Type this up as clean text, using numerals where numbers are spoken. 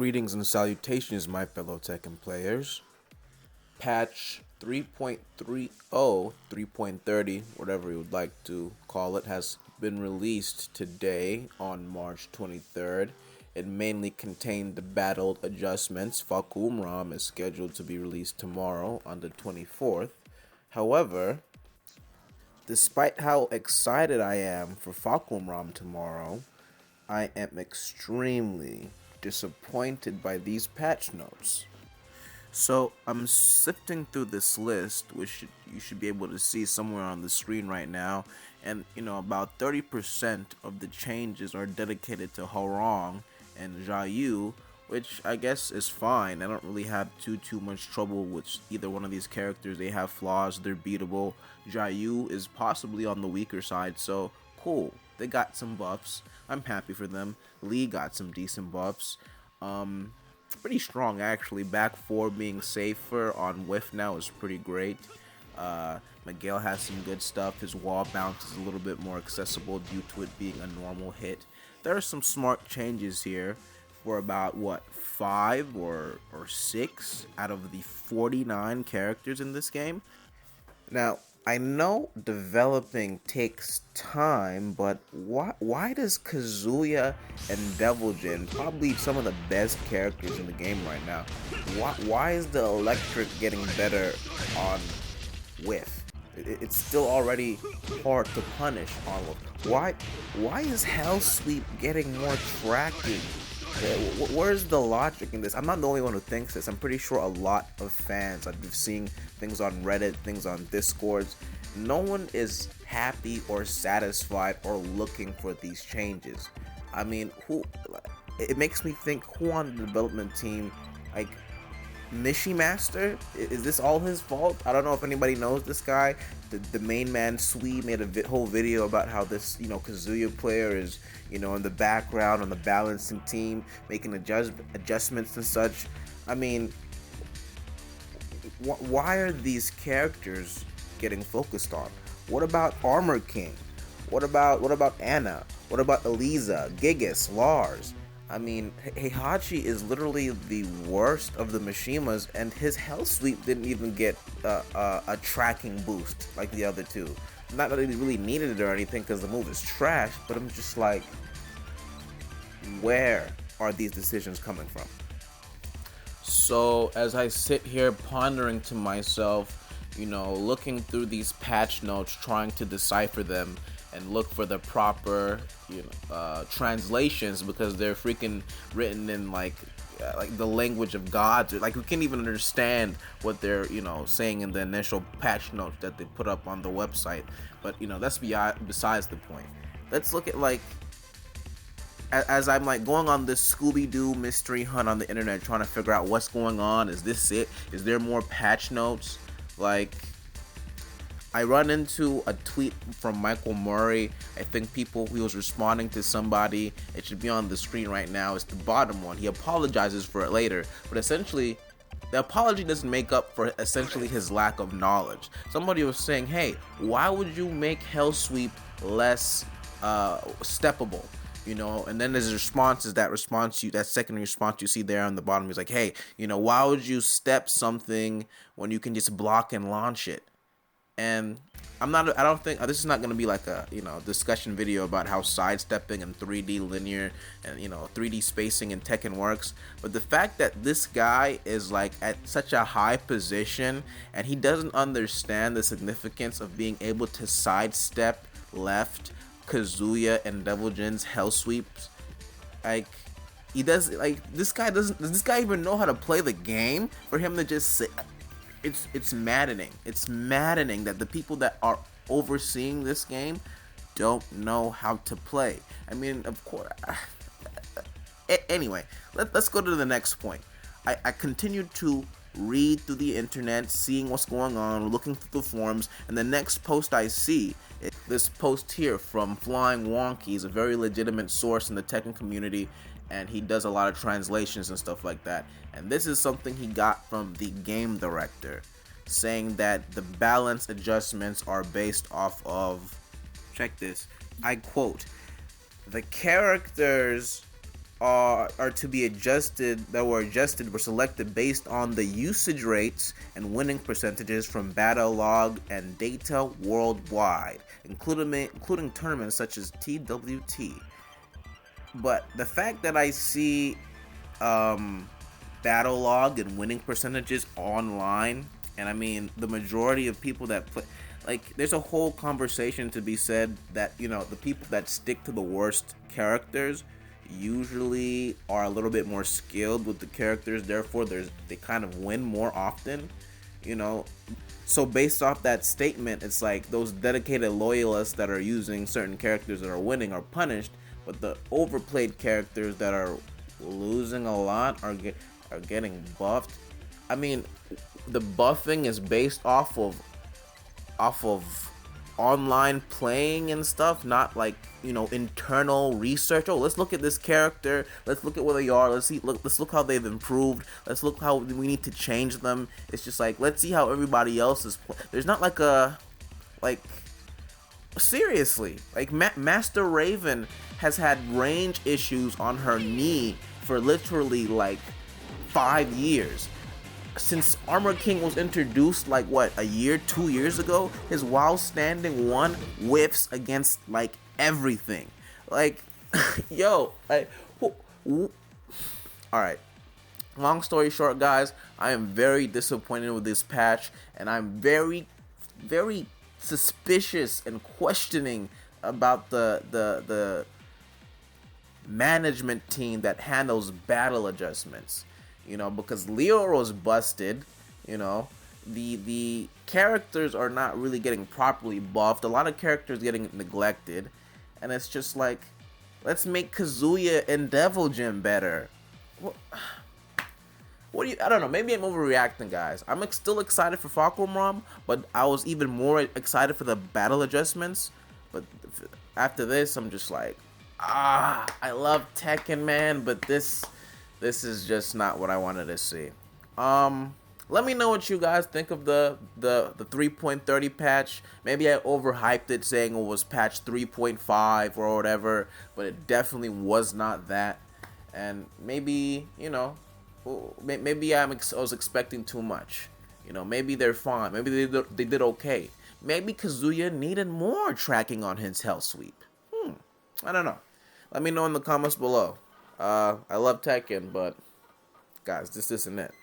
Greetings and salutations, my fellow Tekken players. Patch 3.30, 3.30, whatever you would like to call it, has been released today on March 23rd. It mainly contained the battled adjustments. Fakumram is scheduled to be released tomorrow on the 24th. However, despite how excited I am for Fakumram tomorrow, I am extremely disappointed by these patch notes. So I'm sifting through this list, which you should be able to see somewhere on the screen right now, and about 30% of the changes are dedicated to Horong and Jiayu, which I guess is fine. I don't really have too much trouble with either one of these characters. They have flaws, they're beatable. Jiayu is possibly on the weaker side, so cool. They got some buffs. I'm happy for them. Lee got some decent buffs. Pretty strong actually. Back 4 being safer on whiff now is pretty great. Miguel has some good stuff. His wall bounce is a little bit more accessible due to it being a normal hit. There are some smart changes here for about 5 or 6 out of the 49 characters in this game. Now, I know developing takes time, but why does Kazuya and Deviljin, probably some of the best characters in the game right now, why is the electric getting better on whiff? It's still already hard to punish on whiff. Why is Hell Sweep getting more tracking? Where's the logic in this? I'm not the only one who thinks this. I'm pretty sure a lot of fans, I've been seeing things on Reddit, things on Discords. No one is happy or satisfied or looking for these changes. I mean, it makes me think, who on the development team, like Nishi Master? Is this all his fault? I don't know if anybody knows this guy. The main man Sui made a whole video about how this Kazuya player is in the background on the balancing team, making adjustments and such. I mean, why are these characters getting focused on? What about Armor King? What about Anna? What about Eliza, Gigas, Lars? I mean, Heihachi is literally the worst of the Mishimas, and his Hell Sweep didn't even get a tracking boost like the other two. Not that he really needed it or anything, because the move is trash, but I'm just like, where are these decisions coming from? So as I sit here pondering to myself, looking through these patch notes, trying to decipher them and look for the proper translations, because they're freaking written in like the language of gods. Like, we can't even understand what they're saying in the initial patch notes that they put up on the website. But that's besides the point. Let's look at, like, as I'm like going on this Scooby-Doo mystery hunt on the internet, trying to figure out what's going on. Is this it? Is there more patch notes? Like, I run into a tweet from Michael Murray. I think he was responding to somebody. It should be on the screen right now. It's the bottom one. He apologizes for it later, but essentially, the apology doesn't make up for essentially his lack of knowledge. Somebody was saying, hey, why would you make Hell Sweep less steppable? And then there's that second response you see there on the bottom. He's like, hey, why would you step something when you can just block and launch it? And I don't think this is not going to be like a discussion video about how sidestepping and 3D linear and 3D spacing in Tekken works, but the fact that this guy is like at such a high position and he doesn't understand the significance of being able to sidestep left Kazuya and Deviljin's Hell Sweeps, like, he does, like, does this guy even know how to play the game for him to just say? It's maddening. It's maddening that the people that are overseeing this game don't know how to play. I mean, of course. Anyway, let's go to the next point. I continued to read through the internet, seeing what's going on, looking through the forums, and the next post I see is this post here from Flying Wonky. He's a very legitimate source in the Tekken community, and he does a lot of translations and stuff like that. And this is something he got from the game director, saying that the balance adjustments are based off of, check this, I quote, the characters are to be adjusted that were adjusted were selected based on the usage rates and winning percentages from battle log and data worldwide, including tournaments such as TWT. But the fact that I see battle log and winning percentages online, and I mean the majority of people that play, like, there's a whole conversation to be said that, the people that stick to the worst characters usually are a little bit more skilled with the characters, therefore they kind of win more often, you know. So based off that statement, it's like those dedicated loyalists that are using certain characters that are winning are punished, but the overplayed characters that are losing a lot are getting buffed. I mean, the buffing is based off of online playing and stuff, not like, internal research. Oh, let's look at this character, let's look at where they are, let's look how they've improved, let's look how we need to change them. It's just like, let's see how everybody else is there's not like a, like, seriously, like, Master Raven has had range issues on her knee for literally like 5 years. Since Armor King was introduced, like, what, a year, 2 years ago, his while standing one whiffs against like everything. Like, yo, like, all right. Long story short, guys, I am very disappointed with this patch, and I'm very, very suspicious and questioning about the management team that handles battle adjustments. Because Leoro's busted. The characters are not really getting properly buffed. A lot of characters getting neglected, and it's just like, let's make Kazuya and Devil Jin better. What do you? I don't know. Maybe I'm overreacting, guys. I'm still excited for Fahkumram, but I was even more excited for the battle adjustments. But after this, I'm just like, I love Tekken, man, but this is just not what I wanted to see. Let me know what you guys think of the 3.30 patch. Maybe I overhyped it, saying it was patch 3.5 or whatever, but it definitely was not that. And maybe, maybe I was expecting too much. Maybe they're fine. Maybe they did okay. Maybe Kazuya needed more tracking on his hell sweep. I don't know. Let me know in the comments below. I love Tekken, but guys, this isn't it.